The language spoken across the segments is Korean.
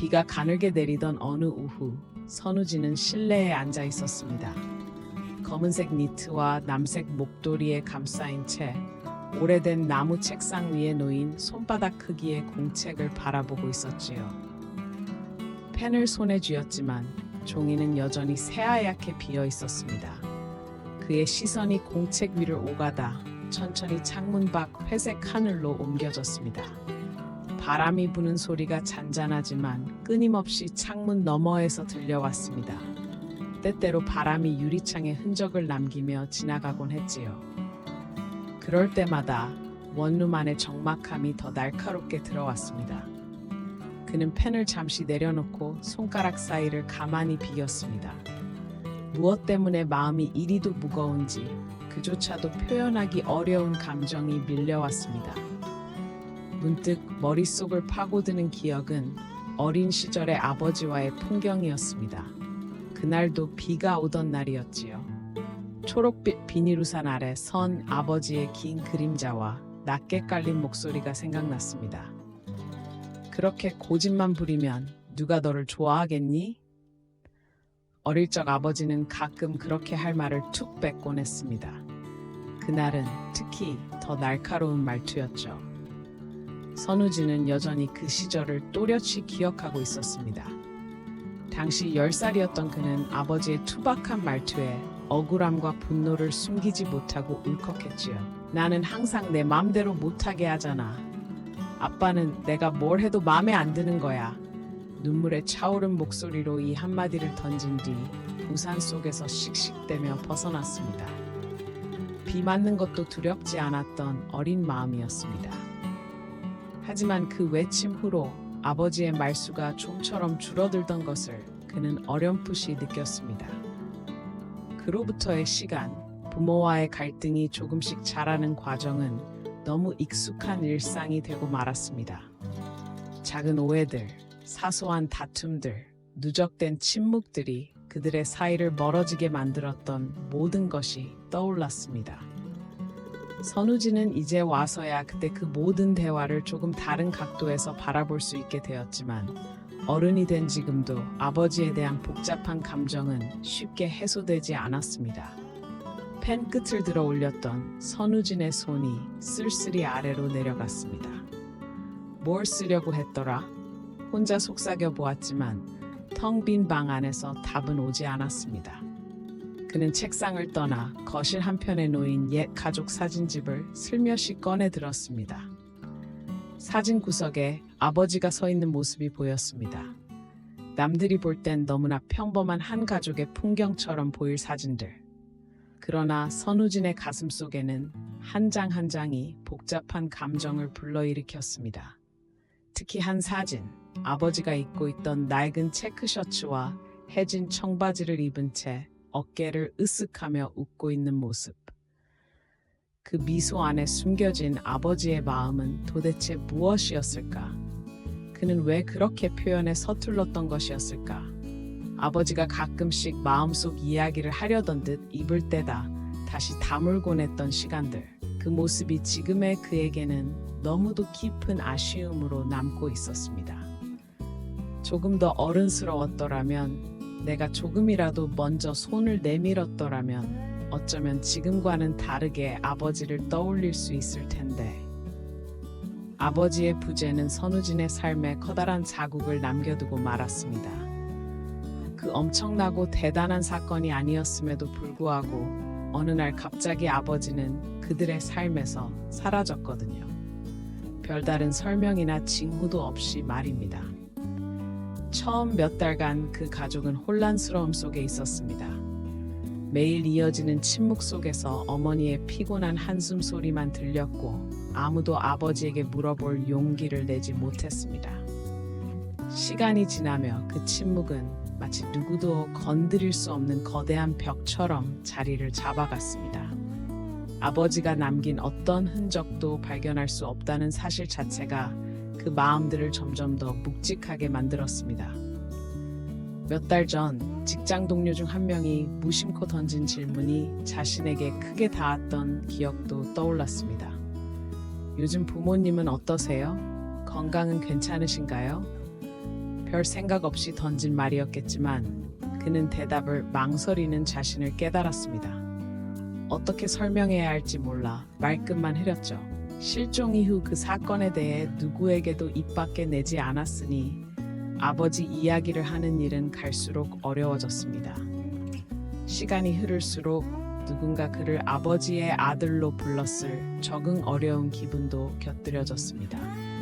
비가 가늘게 내리던 어느 오후, 선우진은 실내에 앉아 있었습니다. 검은색 니트와 남색 목도리에 감싸인 채 오래된 나무 책상 위에 놓인 손바닥 크기의 공책을 바라보고 있었지요. 펜을 손에 쥐었지만 종이는 여전히 새하얗게 비어 있었습니다. 그의 시선이 공책 위를 오가다 천천히 창문 밖 회색 하늘로 옮겨졌습니다. 바람이 부는 소리가 잔잔하지만 끊임없이 창문 너머에서 들려왔습니다. 때때로 바람이 유리창에 흔적을 남기며 지나가곤 했지요. 그럴 때마다 원룸 안의 적막함이 더 날카롭게 들어왔습니다. 그는 펜을 잠시 내려놓고 손가락 사이를 가만히 비겼습니다. 무엇 때문에 마음이 이리도 무거운지 그조차도 표현하기 어려운 감정이 밀려왔습니다. 문득 머릿속을 파고드는 기억은 어린 시절의 아버지와의 풍경이었습니다. 그날도 비가 오던 날이었지요. 초록빛 비닐우산 아래 선 아버지의 긴 그림자와 낮게 깔린 목소리가 생각났습니다. 그렇게 고집만 부리면 누가 너를 좋아하겠니? 어릴 적 아버지는 가끔 그렇게 할 말을 툭 빼곤 했습니다. 그날은 특히 더 날카로운 말투였죠. 선우진은 여전히 그 시절을 또렷이 기억하고 있었습니다. 당시 10살이었던 그는 아버지의 투박한 말투에 억울함과 분노를 숨기지 못하고 울컥했지요. 나는 항상 내 맘대로 못하게 하잖아. 아빠는 내가 뭘 해도 마음에 안 드는 거야. 눈물에 차오른 목소리로 이 한마디를 던진 뒤 우산 속에서 씩씩대며 벗어났습니다. 비 맞는 것도 두렵지 않았던 어린 마음이었습니다. 하지만 그 외침 후로 아버지의 말수가 좀처럼 줄어들던 것을 그는 어렴풋이 느꼈습니다. 그로부터의 시간, 부모와의 갈등이 조금씩 자라는 과정은 너무 익숙한 일상이 되고 말았습니다. 작은 오해들, 사소한 다툼들, 누적된 침묵들이 그들의 사이를 멀어지게 만들었던 모든 것이 떠올랐습니다. 선우진은 이제 와서야 그때 그 모든 대화를 조금 다른 각도에서 바라볼 수 있게 되었지만 어른이 된 지금도 아버지에 대한 복잡한 감정은 쉽게 해소되지 않았습니다. 펜 끝을 들어 올렸던 선우진의 손이 쓸쓸히 아래로 내려갔습니다. 뭘 쓰려고 했더라? 혼자 속삭여 보았지만 텅 빈 방 안에서 답은 오지 않았습니다. 그는 책상을 떠나 거실 한편에 놓인 옛 가족 사진집을 슬며시 꺼내 들었습니다. 사진 구석에 아버지가 서 있는 모습이 보였습니다. 남들이 볼 땐 너무나 평범한 한 가족의 풍경처럼 보일 사진들. 그러나 선우진의 가슴 속에는 한 장 한 장이 복잡한 감정을 불러일으켰습니다. 특히 한 사진, 아버지가 입고 있던 낡은 체크셔츠와 해진 청바지를 입은 채 어깨를 으쓱하며 웃고 있는 모습. 그 미소 안에 숨겨진 아버지의 마음은 도대체 무엇이었을까? 그는 왜 그렇게 표현에 서툴렀던 것이었을까? 아버지가 가끔씩 마음속 이야기를 하려던 듯 입을 떼다 다시 다물곤 했던 시간들. 그 모습이 지금의 그에게는 너무도 깊은 아쉬움으로 남고 있었습니다. 조금 더 어른스러웠더라면, 내가 조금이라도 먼저 손을 내밀었더라면 어쩌면 지금과는 다르게 아버지를 떠올릴 수 있을 텐데. 아버지의 부재는 선우진의 삶에 커다란 자국을 남겨두고 말았습니다. 그 엄청나고 대단한 사건이 아니었음에도 불구하고 어느 날 갑자기 아버지는 그들의 삶에서 사라졌거든요. 별다른 설명이나 징후도 없이 말입니다. 처음 몇 달간 그 가족은 혼란스러움 속에 있었습니다. 매일 이어지는 침묵 속에서 어머니의 피곤한 한숨 소리만 들렸고 아무도 아버지에게 물어볼 용기를 내지 못했습니다. 시간이 지나며 그 침묵은 마치 누구도 건드릴 수 없는 거대한 벽처럼 자리를 잡아갔습니다. 아버지가 남긴 어떤 흔적도 발견할 수 없다는 사실 자체가 그 마음들을 점점 더 묵직하게 만들었습니다. 몇 달 전 직장 동료 중 한 명이 무심코 던진 질문이 자신에게 크게 닿았던 기억도 떠올랐습니다. 요즘 부모님은 어떠세요? 건강은 괜찮으신가요? 별 생각 없이 던진 말이었겠지만 그는 대답을 망설이는 자신을 깨달았습니다. 어떻게 설명해야 할지 몰라 말끝만 흐렸죠. 실종 이후 그 사건에 대해 누구에게도 입 밖에 내지 않았으니 아버지 이야기를 하는 일은 갈수록 어려워졌습니다. 시간이 흐를수록 누군가 그를 아버지의 아들로 불렀을 적응 어려운 기분도 곁들여졌습니다.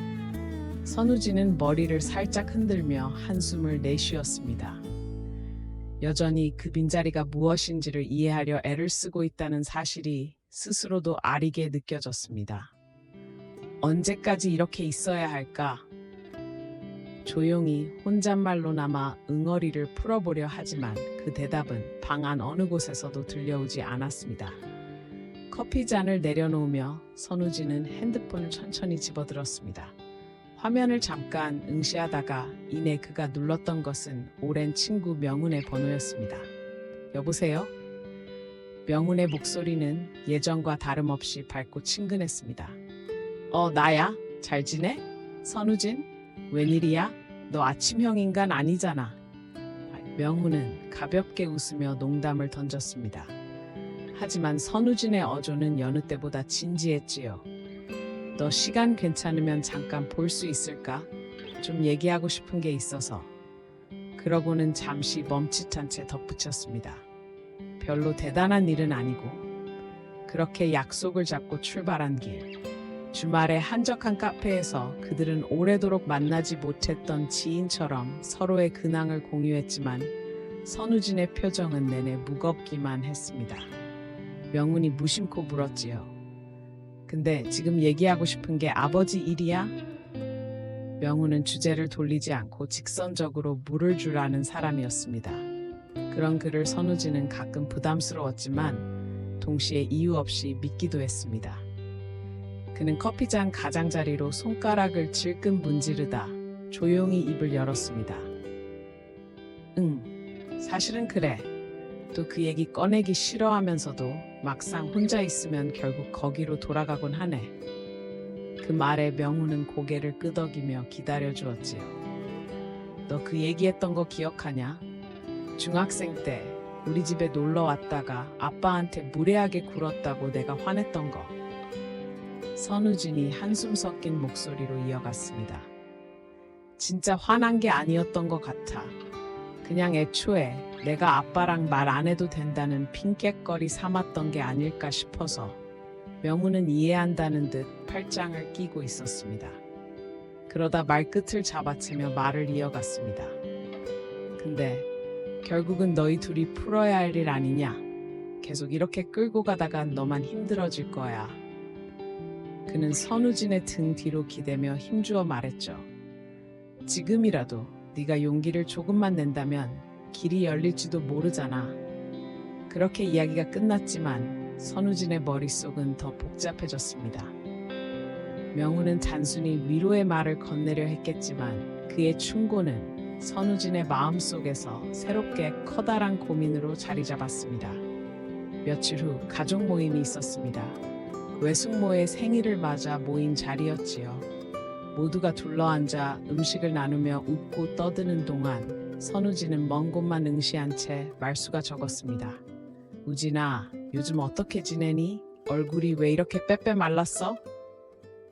선우진은 머리를 살짝 흔들며 한숨을 내쉬었습니다. 여전히 그 빈자리가 무엇인지를 이해하려 애를 쓰고 있다는 사실이 스스로도 아리게 느껴졌습니다. 언제까지 이렇게 있어야 할까? 조용히 혼잣말로나마 응어리를 풀어보려 하지만 그 대답은 방 안 어느 곳에서도 들려오지 않았습니다. 커피잔을 내려놓으며 선우진은 핸드폰을 천천히 집어들었습니다. 화면을 잠깐 응시하다가 이내 그가 눌렀던 것은 오랜 친구 명훈의 번호였습니다. 여보세요? 명훈의 목소리는 예전과 다름없이 밝고 친근했습니다. 나야? 잘 지내? 선우진? 웬일이야? 너 아침형 인간 아니잖아. 명훈은 가볍게 웃으며 농담을 던졌습니다. 하지만 선우진의 어조는 여느 때보다 진지했지요. 너 시간 괜찮으면 잠깐 볼 수 있을까? 좀 얘기하고 싶은 게 있어서. 그러고는 잠시 멈칫한 채 덧붙였습니다. 별로 대단한 일은 아니고. 그렇게 약속을 잡고 출발한 길. 주말에 한적한 카페에서 그들은 오래도록 만나지 못했던 지인처럼 서로의 근황을 공유했지만 선우진의 표정은 내내 무겁기만 했습니다. 명훈이 무심코 물었지요. 근데 지금 얘기하고 싶은 게 아버지 일이야? 명훈은 주제를 돌리지 않고 직선적으로 물을 줄 아는 사람이었습니다. 그런 그를 선우진은 가끔 부담스러웠지만 동시에 이유 없이 믿기도 했습니다. 그는 커피잔 가장자리로 손가락을 질끈 문지르다 조용히 입을 열었습니다. 사실은 그래. 또 그 얘기 꺼내기 싫어하면서도 막상 혼자 있으면 결국 거기로 돌아가곤 하네. 그 말에 명훈은 고개를 끄덕이며 기다려주었지요. 너 그 얘기했던 거 기억하냐? 중학생 때 우리 집에 놀러 왔다가 아빠한테 무례하게 굴었다고 내가 화냈던 거. 선우진이 한숨 섞인 목소리로 이어갔습니다. 진짜 화난 게 아니었던 것 같아. 그냥 애초에 내가 아빠랑 말 안 해도 된다는 핑곗거리 삼았던 게 아닐까 싶어서. 명훈은 이해한다는 듯 팔짱을 끼고 있었습니다. 그러다 말끝을 잡아채며 말을 이어갔습니다. 근데 결국은 너희 둘이 풀어야 할 일 아니냐? 계속 이렇게 끌고 가다간 너만 힘들어질 거야. 그는 선우진의 등 뒤로 기대며 힘주어 말했죠. 지금이라도 네가 용기를 조금만 낸다면 길이 열릴지도 모르잖아. 그렇게 이야기가 끝났지만 선우진의 머릿속은 더 복잡해졌습니다. 명훈은 단순히 위로의 말을 건네려 했겠지만 그의 충고는 선우진의 마음속에서 새롭게 커다란 고민으로 자리 잡았습니다. 며칠 후 가족 모임이 있었습니다. 외숙모의 생일을 맞아 모인 자리였지요. 모두가 둘러앉아 음식을 나누며 웃고 떠드는 동안 선우진은 먼 곳만 응시한 채 말수가 적었습니다. 우진아, 요즘 어떻게 지내니? 얼굴이 왜 이렇게 빼빼 말랐어?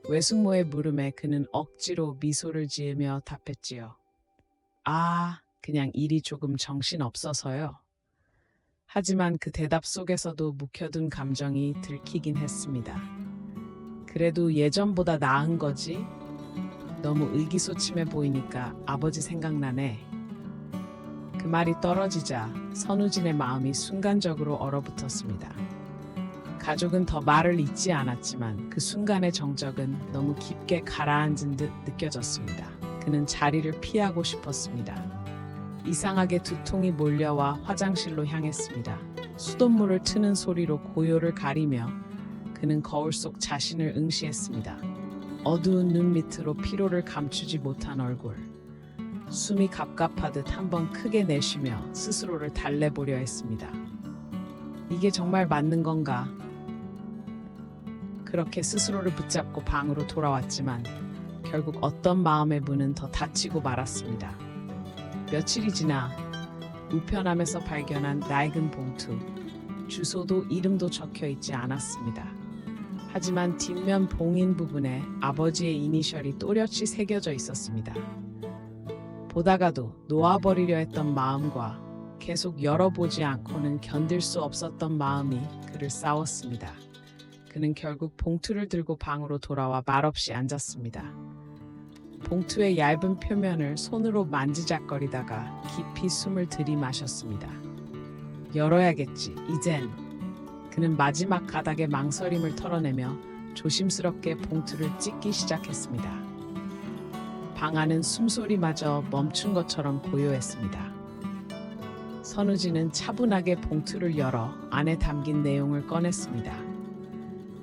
외숙모의 물음에 그는 억지로 미소를 지으며 답했지요. 그냥 일이 조금 정신없어서요. 하지만 그 대답 속에서도 묵혀둔 감정이 들키긴 했습니다. 그래도 예전보다 나은 거지? 너무 의기소침해 보이니까 아버지 생각나네. 그 말이 떨어지자 선우진의 마음이 순간적으로 얼어붙었습니다. 가족은 더 말을 잇지 않았지만 그 순간의 정적은 너무 깊게 가라앉은 듯 느껴졌습니다. 그는 자리를 피하고 싶었습니다. 이상하게 두통이 몰려와 화장실로 향했습니다. 수돗물을 트는 소리로 고요를 가리며 그는 거울 속 자신을 응시했습니다. 어두운 눈 밑으로 피로를 감추지 못한 얼굴. 숨이 갑갑하듯 한번 크게 내쉬며 스스로를 달래보려 했습니다. 이게 정말 맞는 건가? 그렇게 스스로를 붙잡고 방으로 돌아왔지만 결국 어떤 마음의 문은 더 닫히고 말았습니다. 며칠이 지나 우편함에서 발견한 낡은 봉투. 주소도 이름도 적혀 있지 않았습니다. 하지만 뒷면 봉인 부분에 아버지의 이니셜이 또렷이 새겨져 있었습니다. 보다가도 놓아버리려 했던 마음과 계속 열어보지 않고는 견딜 수 없었던 마음이 그를 싸웠습니다. 그는 결국 봉투를 들고 방으로 돌아와 말없이 앉았습니다. 봉투의 얇은 표면을 손으로 만지작거리다가 깊이 숨을 들이마셨습니다. 열어야겠지, 이젠. 그는 마지막 가닥의 망설임을 털어내며 조심스럽게 봉투를 찢기 시작했습니다. 방 안은 숨소리마저 멈춘 것처럼 고요했습니다. 선우진은 차분하게 봉투를 열어 안에 담긴 내용을 꺼냈습니다.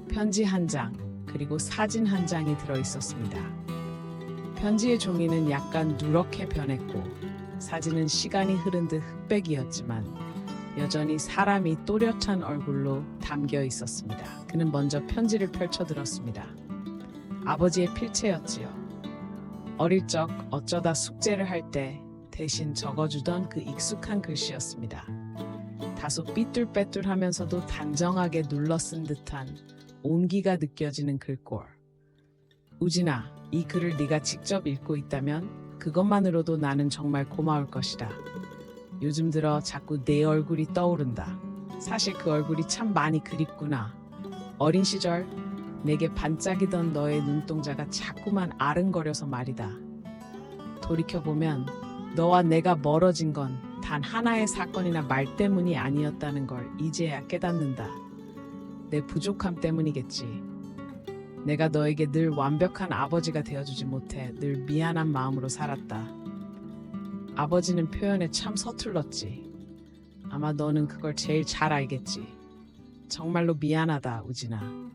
편지 한 장, 그리고 사진 한 장이 들어있었습니다. 편지의 종이는 약간 누렇게 변했고 사진은 시간이 흐른 듯 흑백이었지만 여전히 사람이 또렷한 얼굴로 담겨 있었습니다. 그는 먼저 편지를 펼쳐들었습니다. 아버지의 필체였지요. 어릴 적 어쩌다 숙제를 할 때 대신 적어주던 그 익숙한 글씨였습니다. 다소 삐뚤빼뚤하면서도 단정하게 눌러쓴 듯한 온기가 느껴지는 글꼴. 우진아, 이 글을 네가 직접 읽고 있다면 그것만으로도 나는 정말 고마울 것이다. 요즘 들어 자꾸 내 얼굴이 떠오른다. 사실 그 얼굴이 참 많이 그립구나. 어린 시절 내게 반짝이던 너의 눈동자가 자꾸만 아른거려서 말이다. 돌이켜보면 너와 내가 멀어진 건 단 하나의 사건이나 말 때문이 아니었다는 걸 이제야 깨닫는다. 내 부족함 때문이겠지. 내가 너에게 늘 완벽한 아버지가 되어주지 못해 늘 미안한 마음으로 살았다. 아버지는 표현에 참 서툴렀지. 아마 너는 그걸 제일 잘 알겠지. 정말로 미안하다, 우진아.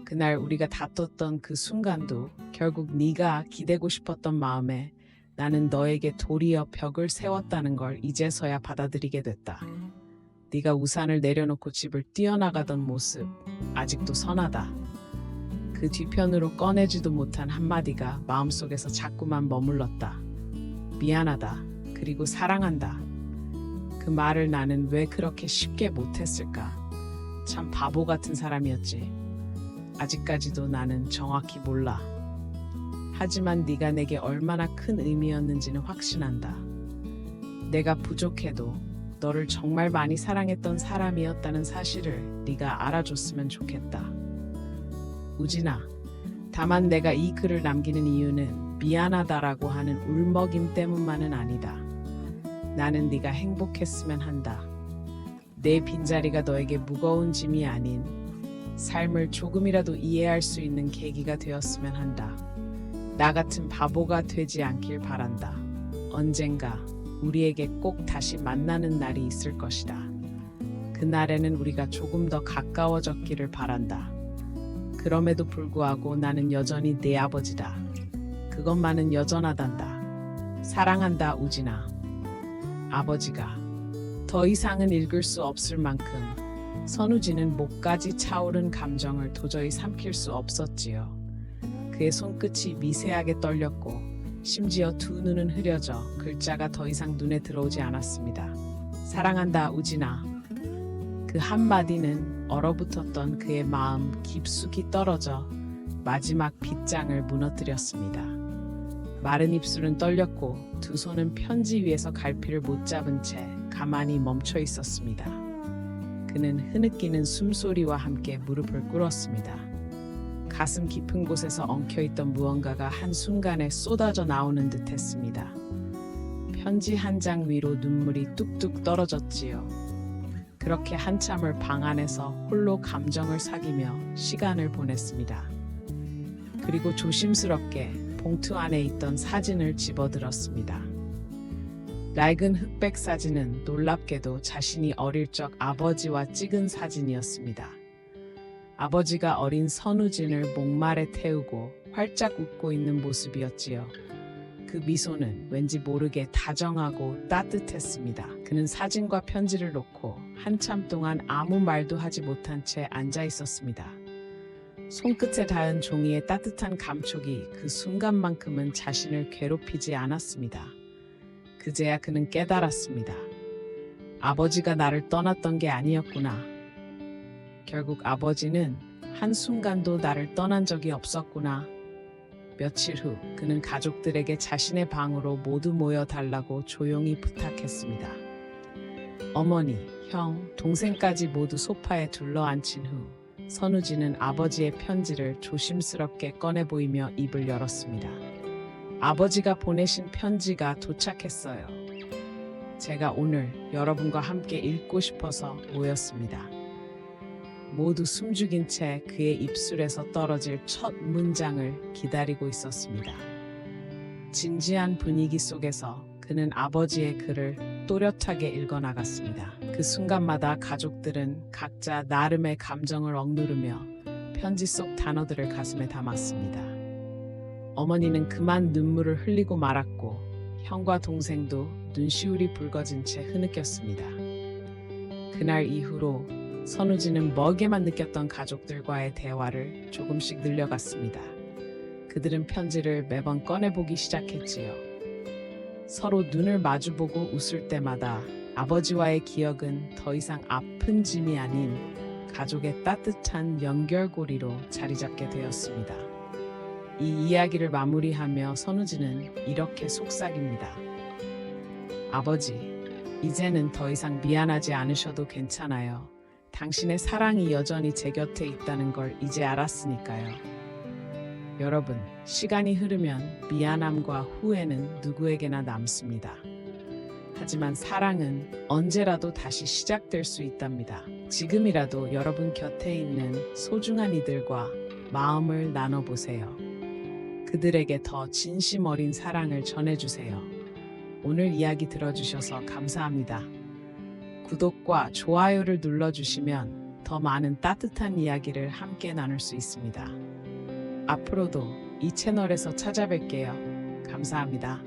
그날 우리가 다퉜던 그 순간도 결국 네가 기대고 싶었던 마음에 나는 너에게 도리어 벽을 세웠다는 걸 이제서야 받아들이게 됐다. 네가 우산을 내려놓고 집을 뛰어나가던 모습 아직도 선하다. 그 뒤편으로 꺼내지도 못한 한마디가 마음속에서 자꾸만 머물렀다. 미안하다. 그리고 사랑한다. 그 말을 나는 왜 그렇게 쉽게 못했을까? 참 바보 같은 사람이었지. 아직까지도 나는 정확히 몰라. 하지만 네가 내게 얼마나 큰 의미였는지는 확신한다. 내가 부족해도 너를 정말 많이 사랑했던 사람이었다는 사실을 네가 알아줬으면 좋겠다. 우진아, 다만 내가 이 글을 남기는 이유는 미안하다라고 하는 울먹임 때문만은 아니다. 나는 네가 행복했으면 한다. 내 빈자리가 너에게 무거운 짐이 아닌 삶을 조금이라도 이해할 수 있는 계기가 되었으면 한다. 나 같은 바보가 되지 않길 바란다. 언젠가 우리에게 꼭 다시 만나는 날이 있을 것이다. 그날에는 우리가 조금 더 가까워졌기를 바란다. 그럼에도 불구하고 나는 여전히 내 아버지다. 그것만은 여전하단다. 사랑한다, 우진아. 아버지가 더 이상은 읽을 수 없을 만큼 선우진은 목까지 차오른 감정을 도저히 삼킬 수 없었지요. 그의 손끝이 미세하게 떨렸고 심지어 두 눈은 흐려져 글자가 더 이상 눈에 들어오지 않았습니다. 사랑한다, 우진아. 그 한마디는 얼어붙었던 그의 마음 깊숙이 떨어져 마지막 빗장을 무너뜨렸습니다. 마른 입술은 떨렸고 두 손은 편지 위에서 갈피를 못 잡은 채 가만히 멈춰 있었습니다. 그는 흐느끼는 숨소리와 함께 무릎을 꿇었습니다. 가슴 깊은 곳에서 엉켜있던 무언가가 한순간에 쏟아져 나오는 듯 했습니다. 편지 한 장 위로 눈물이 뚝뚝 떨어졌지요. 그렇게 한참을 방 안에서 홀로 감정을 사귀며 시간을 보냈습니다. 그리고 조심스럽게 봉투 안에 있던 사진을 집어들었습니다. 낡은 흑백 사진은 놀랍게도 자신이 어릴 적 아버지와 찍은 사진이었습니다. 아버지가 어린 선우진을 목말에 태우고 활짝 웃고 있는 모습이었지요. 그 미소는 왠지 모르게 다정하고 따뜻했습니다. 그는 사진과 편지를 놓고 한참 동안 아무 말도 하지 못한 채 앉아 있었습니다. 손끝에 닿은 종이의 따뜻한 감촉이 그 순간만큼은 자신을 괴롭히지 않았습니다. 그제야 그는 깨달았습니다. 아버지가 나를 떠났던 게 아니었구나. 결국 아버지는 한순간도 나를 떠난 적이 없었구나. 며칠 후 그는 가족들에게 자신의 방으로 모두 모여달라고 조용히 부탁했습니다. 어머니, 형, 동생까지 모두 소파에 둘러앉힌 후 선우진은 아버지의 편지를 조심스럽게 꺼내 보이며 입을 열었습니다. 아버지가 보내신 편지가 도착했어요. 제가 오늘 여러분과 함께 읽고 싶어서 모였습니다. 모두 숨죽인 채 그의 입술에서 떨어질 첫 문장을 기다리고 있었습니다. 진지한 분위기 속에서 그는 아버지의 글을 또렷하게 읽어나갔습니다. 그 순간마다 가족들은 각자 나름의 감정을 억누르며 편지 속 단어들을 가슴에 담았습니다. 어머니는 그만 눈물을 흘리고 말았고 형과 동생도 눈시울이 붉어진 채 흐느꼈습니다. 그날 이후로 선우진은 멀게만 느꼈던 가족들과의 대화를 조금씩 늘려갔습니다. 그들은 편지를 매번 꺼내보기 시작했지요. 서로 눈을 마주보고 웃을 때마다 아버지와의 기억은 더 이상 아픈 짐이 아닌 가족의 따뜻한 연결고리로 자리 잡게 되었습니다. 이 이야기를 마무리하며 선우진은 이렇게 속삭입니다. 아버지, 이제는 더 이상 미안하지 않으셔도 괜찮아요. 당신의 사랑이 여전히 제 곁에 있다는 걸 이제 알았으니까요. 여러분, 시간이 흐르면 미안함과 후회는 누구에게나 남습니다. 하지만 사랑은 언제라도 다시 시작될 수 있답니다. 지금이라도 여러분 곁에 있는 소중한 이들과 마음을 나눠보세요. 그들에게 더 진심 어린 사랑을 전해주세요. 오늘 이야기 들어주셔서 감사합니다. 구독과 좋아요를 눌러주시면 더 많은 따뜻한 이야기를 함께 나눌 수 있습니다. 앞으로도 이 채널에서 찾아뵐게요. 감사합니다.